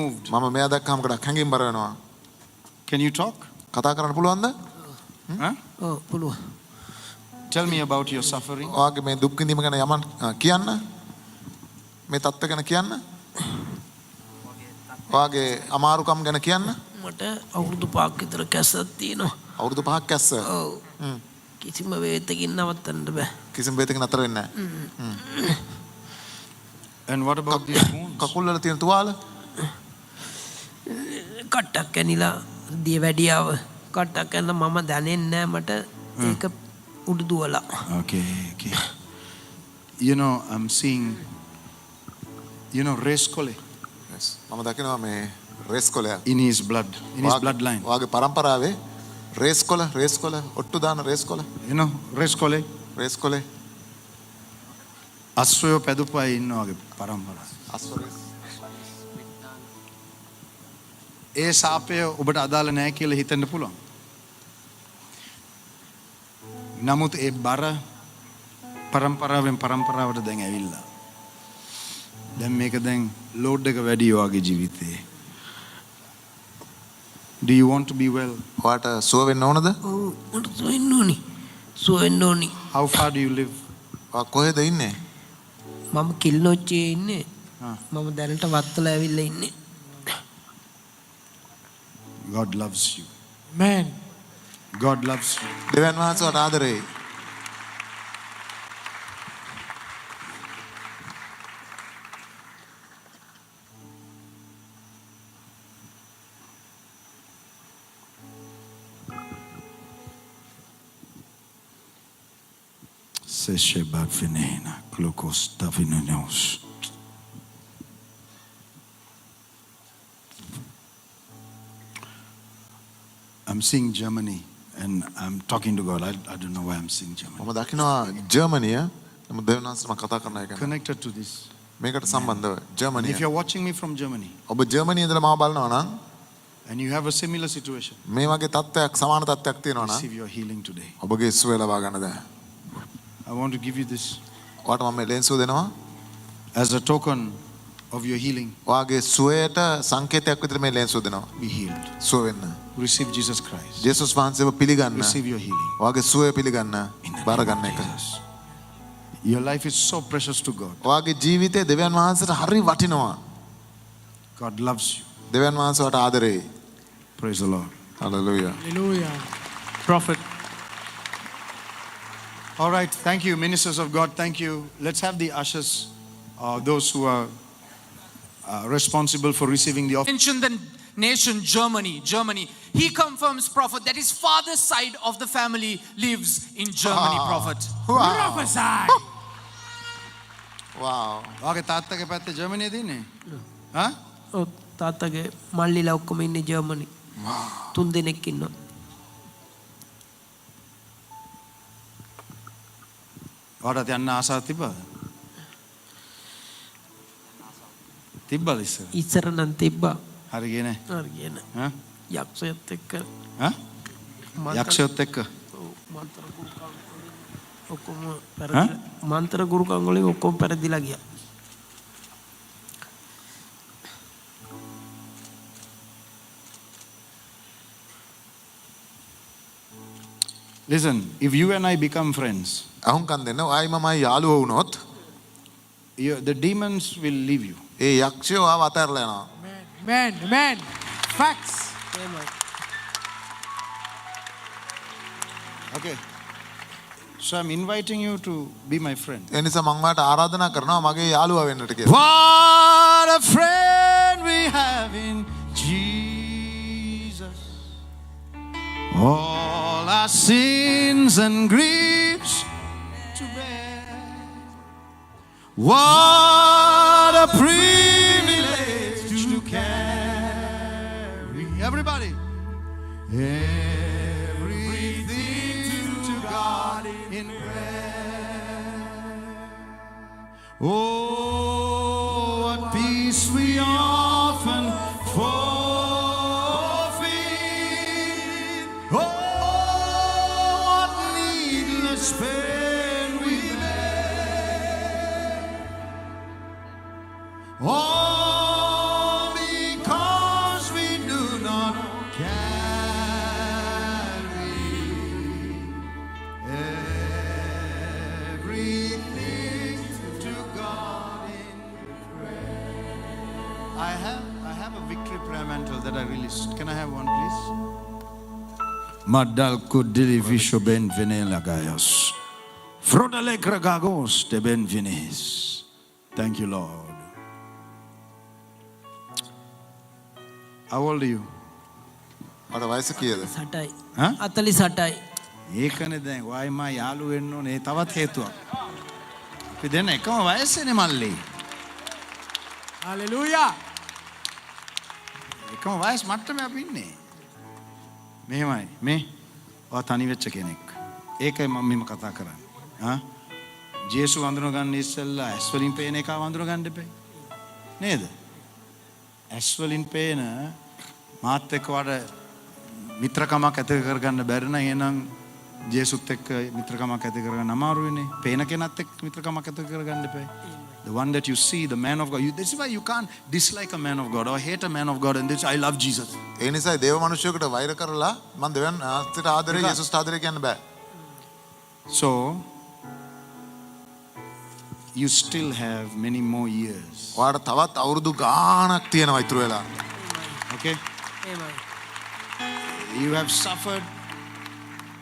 moved. මම මෙයා දැක්කම ගොඩක් හැංගීම් බර වෙනවා. Can you talk? කතා කරන්න පුළුවන්ද? Huh? ඔව් පුළුවන්. Tell me about your suffering. ඔයාගේ මේ දුක් විඳීම ගැන යමන් කියන්න. මේ තත්ත්ව ගැන කියන්න. ඔයාගේ අමාරුකම් ගැන කියන්න. මට අවුරුදු 5ක් විතර කැස්සක් තියෙනවා. අවුරුදු 5ක් කැස්ස. ඔව්. කිසිම වේතකින් නවත්තන්න බෑ. කිසිම වේතකින් නතර වෙන්නේ නැහැ. And what about these wounds? කකුල් වල තියෙන තුවාල? කට්ටක් ඇනිලා දිය වැඩියාව කට්ටක් ඇනලා මම දැනෙන්නේ නැහැ මට ඒක උඩු දුවලා. Okay. You know, I'm seeing, race kole yes. මම දකිනවා මේ raise කොලයක්. in his blood, in his bloodline. ඔයාගේ පරම්පරාවේ රේස් කොල ඔට්ටු දාන රේස් කොල. You know, race kole. Race කොලේ අස්වැය පැදුපයි ඉන්නවා වගේ පරම්පරාව. අස්ව රේස්. ඒ සාපය ඔබට අදාළ නැහැ කියලා හිතන්න පුළුවන්. නමුත් ඒ බර පරම්පරාවෙන් පරම්පරාවට දැන් ඇවිල්ලා. දැන් මේක දැන් ලෝඩ් එක වැඩි ඔයාගේ ජීවිතේ. Do you want to be well? ඔයාට සුව වෙන්න ඕනද? ඔව් මට සුව වෙන්න ඕනි. How far do you live? ඔයා කොහෙද ඉන්නේ? මම කිල්නොච්චියේ ඉන්නේ. මම දැනට වත්තල ඇවිල්ලා ඉන්නේ. God loves you. Man. God loves you. දෙවියන් වහන්සේට ආදරෙයි. Se shebat venena, klokos davinenos. I'm seeing Germany and I'm talking to God. I don't know why I'm seeing Germany. මම දකිනවා ජර්මනිය. නමුත් දෙවියන් වහන්සේට මම කතා කරන එක. Connected to this. මේකට සම්බන්ධව ජර්මනිය. If you're watching me from Germany ඔබ ජර්මනියේ ඉඳලා මාව බලනවා නම් and you have a similar situation, මේ වගේ තත්ත්වයක් සමාන තත්ත්වයක් තියෙනවා නම් receive your healing today. ඔබගේ සුවය ලබා ගන්න දැන්. I want to give you this ඔයාට මම මේ ලෙන්සුව දෙනවා. as a token of your healing. ඔයාගේ සුවයට සංකේතයක් විදිහට මේ ලෙන්සුව දෙනවා. Be healed. සුව වෙන්න. Receive Jesus Christ. ජේසුස් වහන්සේව පිළිගන්න. Receive your healing. ඔයාගේ සුවය පිළිගන්න. In the බාර name ගන්න of එක. Jesus. Your life is so precious to God. ඔයාගේ ජීවිතේ දෙවියන් වහන්සේට හරි වටිනවා. God loves you. දෙවියන් වහන්සේට ආදරෙයි. Praise the Lord. Hallelujah. Hallelujah. Prophet. All right. Thank you, ministers of God. Thank you. Let's have the ushers, those who are responsible for receiving the offering. Mention the nation Germany. He confirms, prophet, that his father's side of the family lives in Germany, prophet. Prophesy. Wow. ඔයාගේ තාත්තගේ පැත්තේ ජර්මනියද ඉන්නේ? හා? ඔව් තාත්තගේ මල්ලිලා ඔක්කොම ඉන්නේ Germany. 3 දෙනෙක් ඉන්නවා. ඔයාලට යන්න ආසාවක් තිබ්බද? තිබ්බද ඉස්සර? ඉස්සර නම් තිබ්බා. හරි ගියේ නැහැ. හරි කියන. හා? යක්ෂයත් එක්ක. හා? යක්ෂයොත් එක්ක. ඔව් මන්ත්‍ර ගුරුකම් ඔක්කොම පෙරදිලා. මන්ත්‍ර ගුරුකම් වලින් ඔක්කොම පෙරදිලා ගියා. Listen, if you and I become friends, අහුම්කන් දෙන්න ආයි මමයි යාළුවෝ වුණොත් the demons will leave you. ඒ යක්ෂයෝ ආව අතහැරලා යනවා. Man. Facts. Okay. So I'm inviting you to be my friend. ඒ නිසා මම ඔයාලට ආරාධනා කරනවා මගේ යාළුවා වෙන්නට කියලා. What a friend we have in Jesus. All our sins and griefs to bear. What a privilege to carry. Everybody. Everything to God in prayer. Oh, what peace we often forfeit. Oh, what needless pain we bear. All because have a victory prayer mantle that I released. Can I have one, please? Madal kudili visho ben venela gaios. Frodale kragagos de ben vines. Thank you, Lord. How old are you? මට වයස කීයද? 8යි. Huh? 48යි. ඒකනේ දැන් වයි මා යාළු වෙන්න ඕනේ තවත් හේතුවක්. අපි දෙන්න එකම වයසේනේ මල්ලි. Hallelujah. එකම වයස් මට්ටමේ අපි ඉන්නේ. මෙහෙමයි. මේ ඔයා තනි වෙච්ච කෙනෙක්. ඒකයි මම මෙහෙම කතා කරන්නේ. හා? ජේසු වඳුන ගන්න ඉස්සෙල්ලා ඇස් වලින් පේන එක වඳුන ගන්න දෙපේ. නේද? ඇස් වලින් පේන මාත් එක්ක වඩා මිත්‍රකමක් ඇති කරගන්න බැරි නම් එහෙනම් ජේසුත් එක්ක මිත්‍රකමක් ඇති කරගන්න අමාරු වෙන්නේ. පේන කෙනත් එක්ක මිත්‍රකමක් ඇති කරගන්න දෙපේ. The one that you see, the man of God. This is why you can't dislike a man of God or hate a man of God and this I love Jesus. ඒ නිසා දේව මනුෂ්‍යයෙකුට වෛර කරලා මම දෙවියන් ආස්තිට ආදරේ යේසුස්ට ආදරේ කියන්න බෑ. So you still have many more years. ඔයාට තවත් අවුරුදු ගාණක් තියෙනවා ඉතුරු වෙලා. Okay? එහෙමයි. You have suffered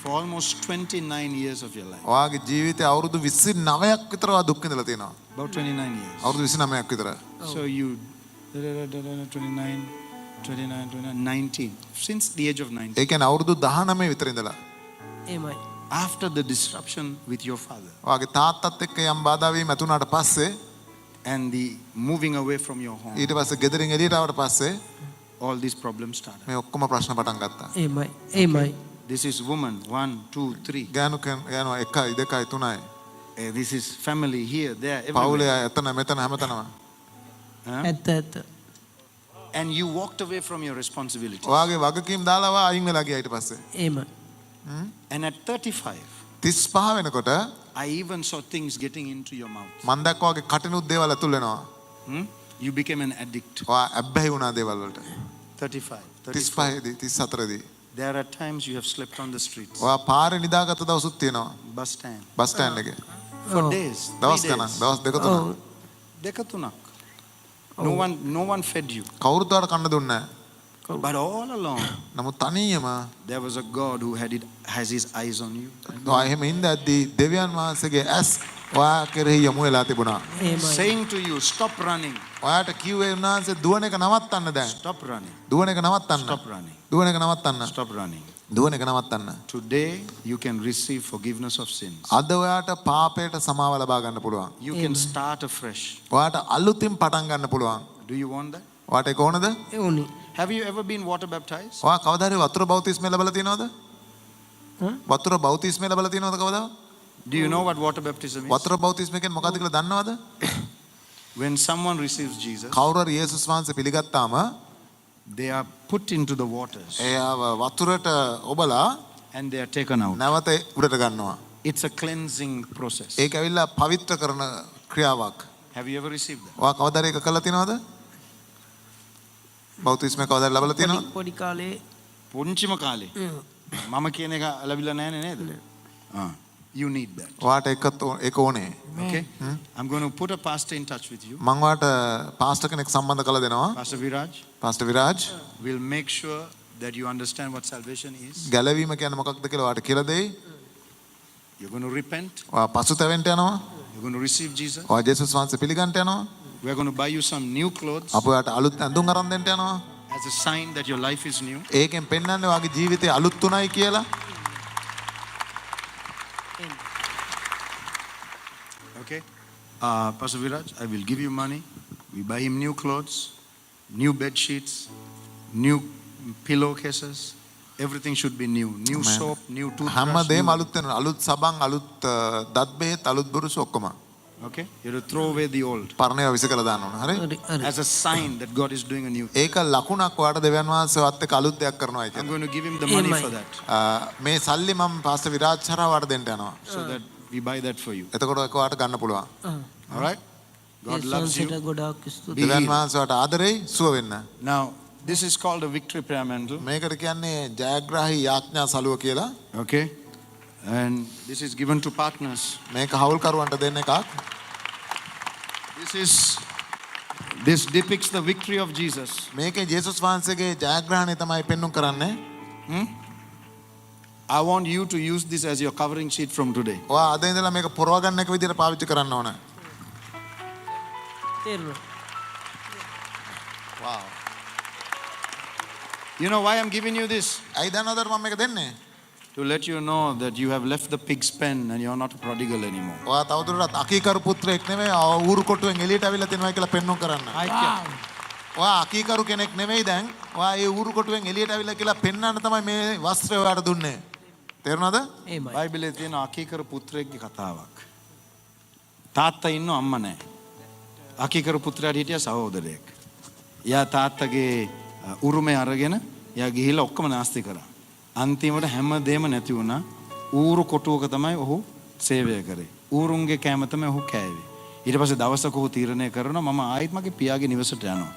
for almost 29 years of your life. ඔයාගේ ජීවිතේ අවුරුදු 29ක් විතර ඔයා දුක් විඳලා තියෙනවා. About 29 years. අවුරුදු 29ක් විතර. So you 29, 19. Since the age of 19. ඒ කියන්නේ අවුරුදු 19 විතර ඉඳලා. එහෙමයි. After the disruption with your father ඔයාගේ තාත්තත් එක්ක යම් බාධා වීම ඇතුණාට පස්සේ and the moving away from your home, ඊට පස්සේ ගෙදරින් එළියට ආවට පස්සේ all these problems started. මේ ඔක්කොම ප්‍රශ්න පටන් ගත්තා. එහෙමයි. එහෙමයි. This is woman 1, 2, 3. ගෑනු 1යි 2යි 3යි. This is family here, there, පවුලේ everywhere. අය එතන මෙතන හැමතැනම. Huh? ඇත්ත ඇත්ත. And you walked away from your responsibility. ඔයාගේ වගකීම් දාලා ඔයා අයින් වෙලා ගියා ඊට පස්සේ. එහෙමයි. And at 35, 35 වෙනකොට I even saw things getting into your mouth. මම දැක්කා ඔයාගේ කටිනුත් දේවල් ඇතුල් වෙනවා. You became an addict. ඔයා ඇබ්බැහි වුණා දේවල් වලට. 35, 34. 35 දී 34 දී. There are times you have slept on the streets, ඔයා පාරේ නිදාගත්ත දවසුත් තියෙනවා. bus stand, බස් ස්ටෑන්ඩ් එකේ. for Oh. days, දවස් 3 ගණන් days. දවස් දෙක තුනක්. ඔව්. Dekatunak. No one fed you. කවුරුත් ඔයාලට කන්න දුන්නේ නැහැ. But all along, නමුත් තනියම there was a God who has his eyes on you, ඔයා එහෙම ඉඳද්දී දෙවියන් වහන්සේගේ ඇස් ඔයා කෙරෙහි යොමු වෙලා තිබුණා. එහෙමයි. saying to you, stop running, ඔයාට කිව්වේ උන්වහන්සේ දුවන එක නවත්තන්න දැන්. stop running, දුවන එක නවත්තන්න. stop running, දුවන එක නවත්තන්න. stop running. දුවන එක නවත්තන්න. Today, you can receive forgiveness of sins. අද ඔයාට පාපයට සමාව ලබා ගන්න පුළුවන්. You can start afresh. ඔයාට අලුතින් පටන් ගන්න පුළුවන්. Do you want that? ඔයාට ඒක ඕනද? ඒ උනි. Have you ever been water baptized? ඔයා කවදා හරි වතුර බෞතිස්මය ලැබලා තියෙනවද? වතුර බෞතිස්මය ලැබලා තියෙනවද කවදා? Do you know what water baptism is? වතුර බෞතිස්මය කියන්නේ මොකක්ද කියලා දන්නවද? When someone receives Jesus, කවුරු හරි යේසුස් වහන්සේ පිළිගත්තාම they are put into the waters එයාව වතුරට ඔබලා and they are taken out. නැවත උඩට ගන්නවා. It's a cleansing process. ඒක ඇවිල්ලා පවිත්‍ර කරන ක්‍රියාවක්. Have you ever received that? ඔයා කවදා හරි ඒක කළා තියෙනවද? බෞතිස්මය කවදා හරි ලැබලා තියෙනවද? පොඩි කාලේ පුංචිම කාලේ. මම කියන එක ලැබිලා නැහැ නේද? You need that. ඔයාට ඒක ඕනේ. Okay? I'm going to put a pastor in touch with you. මම ඔයාට පාස්ටර් කෙනෙක් සම්බන්ධ කරලා දෙනවා. Pastor Viraj pastor Viraj will make sure that you understand what salvation is. ගැලවීම කියන්නේ මොකක්ද කියලා ඔයාට කියලා දෙයි. You're going to repent. ඔයා පසුතැවෙන්න යනවා. You're going to receive Jesus. ඔයා ජේසුස් වහන්සේ පිළිගන්න යනවා. We're going to buy you some new clothes අප ඔයාට අලුත් ඇඳුම් අරන් දෙන්න යනවා. as a sign that your life is new. ඒකෙන් පෙන්වන්නේ ඔයාගේ ජීවිතේ අලුත් උනායි කියලා. Okay? Pastor Viraj, I will give you money. We buy him new clothes, new bed sheets, new pillowcases. Everything should be new. New Amen. soap, new හැම toothbrush. දෙයක්ම New, අලුත් වෙනවා. අලුත් සබන්, අලුත් දත් බෙහෙත්, අලුත් බුරුසු ඔක්කොම. okay? You have to throw away the old පරණේව විසිකලා දාන්න ඕන. හරි? හරි හරි. as a sign that God is doing a new thing. ඒක ලකුණක් ඔයාට දෙවියන් වහන්සේවත් එක්ක අලුත් දෙයක් කරනවා I'm කියන්නේ. going to give him the money Amen. for that මේ සල්ලි මම පාස්ටර් විරාජ් හරහා ඔයාට දෙන්න යනවා. so that we buy that for you. එතකොට ඒක ඔයාට ගන්න පුළුවන්. All right? God loves you. ඒසන්සට ගොඩාක් ස්තුතියි. Be දෙවියන් healed. වහන්සේ ඔයාට ආදරෙයි සුව වෙන්න. Now, this is called a victory prayer mantle. මේකට කියන්නේ ජයග්‍රාහී යාඥා සලුව කියලා. Okay? And this is given to partners. මේක හවුල්කරුවන්ට දෙන්න එකක්. This is This depicts the victory of Jesus. මේකේ ජේසුස් වහන්සේගේ ජයග්‍රහණය තමයි පෙන්වුම් කරන්නේ. I want you to use this as your covering sheet from today. ඔයා අද ඉඳලා මේක පොරව ගන්න එක විදිහට පාවිච්චි කරන්න ඕන. තේරුණා? Wow. You know why I'm giving you this? ඇයි දන්නවද මම මේක දෙන්නේ? To let you know that you have left the pig's pen and you're not a prodigal anymore. ඔයා තවදුරටත් අකීකරු පුත්‍රයෙක් නෙවෙයි ඌරු කොටුවෙන් එළියට අවිල්ලා තිනවා කියලා පෙන්වුම් කරන්න. ඔයා අකීකරු කෙනෙක් නෙවෙයි දැන්. ඔයා ඒ ඌරු කොටුවෙන් එළියට අවිල්ලා කියලා පෙන්වන්න තමයි මේ වස්ත්‍රය ඔයාට දුන්නේ. තේරුණාද? එහෙමයි. බයිබලයේ තියෙන අකීකරු පුත්‍රයෙක්ගේ කතාවක්. තාත්තා ඉන්නව අම්මා නැහැ. අකීකරු පුත්‍රයාට හිටියා සහෝදරයෙක්. එයා තාත්තගේ උරුමය අරගෙන එයා ගිහිල්ලා ඔක්කොම නාස්ති කරා. අන්තිමට හැමදේම නැති වුණා. ඌරු කොටුවක තමයි ඔහු සේවය කරේ. ඌරුන්ගේ කෑම තමයි ඔහු කෑවේ. ඊට පස්සේ දවසක ඔහු තීරණය කරනවා මම ආයෙත් මගේ පියාගේ නිවසට යනවා.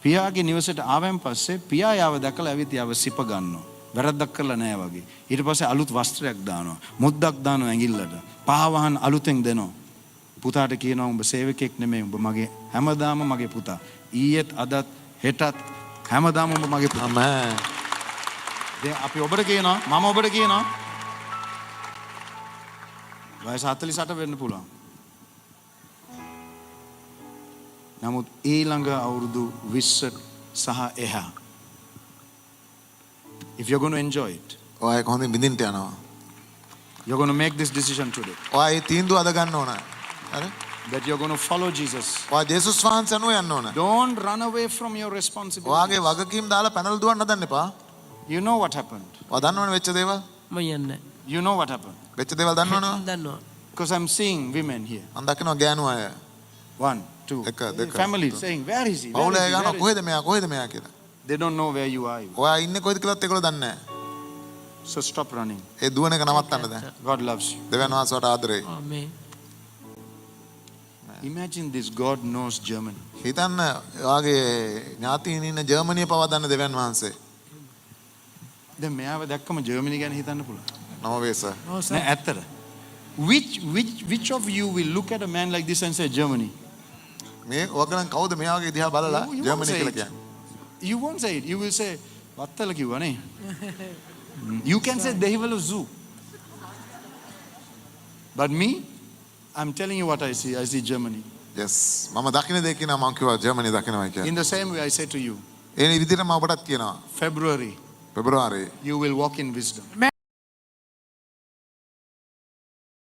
පියාගේ නිවසට ආවෙන් පස්සේ පියා යාව දැකලා ඇවිත් යාව සිප ගන්නවා. වැරද්දක් කරලා නැහැ වගේ. ඊට පස්සේ අලුත් වස්ත්‍රයක් දානවා. මුද්දක් දානවා ඇඟිල්ලට. පහවහන් අලුතෙන් දෙනවා. පුතාට කියනවා උඹ සේවකෙක් නෙමෙයි උඹ මගේ හැමදාම මගේ පුතා. ඊයේත් අදත් හෙටත් හැමදාම උඹ මගේ පුතා. ආමේන්. දැන් අපි ඔබට කියනවා මම ඔබට කියනවා වයස 48 වෙන්න පුළුවන්. නමුත් ඊළඟ අවුරුදු 20 සහ එහා if you're going to enjoy it ඔයා ඒක හොඳින් විඳින්න යනවා. you're going to make this decision today ඔයා මේ තීන්දුව අද ගන්න ඕන. හරි? that you're going to follow Jesus. ඔයා ජේසුස් වහන්සේ අනුව යන්න ඕන. Don't run away from your responsibility. ඔයාගේ වගකීම් දාලා පැනලා දුවන්න හදන්න එපා. You know what happened. ඔයා දන්නවනේ වෙච්ච දේවල්? මම යන්නේ. You know what happened. වෙච්ච දේවල් දන්නවනේ? දන්නවා. Because I'm seeing women here. මම දකිනවා ගෑනු අය. 1, 2. දෙක. Family saying, where is he? Where පවුලේ is he? ගන්නවා Where is කොහෙද මෙයා කියලා. he? They don't know where you are. ඔයා ඉන්නේ කොහෙද කියලාත් ඒගොල්ලෝ දන්නේ නැහැ. So stop running. ඒ දුවන එක නවත්තන්න දැන්. God loves you. දෙවියන් වහන්සේට ආදරේ. ආමේන්. Imagine this. God knows Germany. හිතන්න ඔයාගේ ඥාතීන් ඉන්න ජර්මනිය පවා දන්න දෙවියන් වහන්සේ. දැන් මෙයාව දැක්කම ජර්මනි ගැන හිතන්න පුළුවන්. Norway sir. නෑ ඇත්තට. Which of you will look at a man like this and say Germany? මේ ඔයගලන් කවුද මෙයාගේ දිහා බලලා You won't ජර්මනිය say කියලා it. කියන්නේ? You won't say it. You will say Wattala කිව්වා නේ. You can say Dehiwala zoo. But me, I'm telling you what I see. I see Germany. yes මම දකින්න දෙයක් කියනවා මම කිව්වා ජර්මනිය දකින්නවා කියලා. In the same way I say to you, ඒ විදිහට මම ඔබටත් කියනවා February, පෙබරවාරි you will walk in wisdom.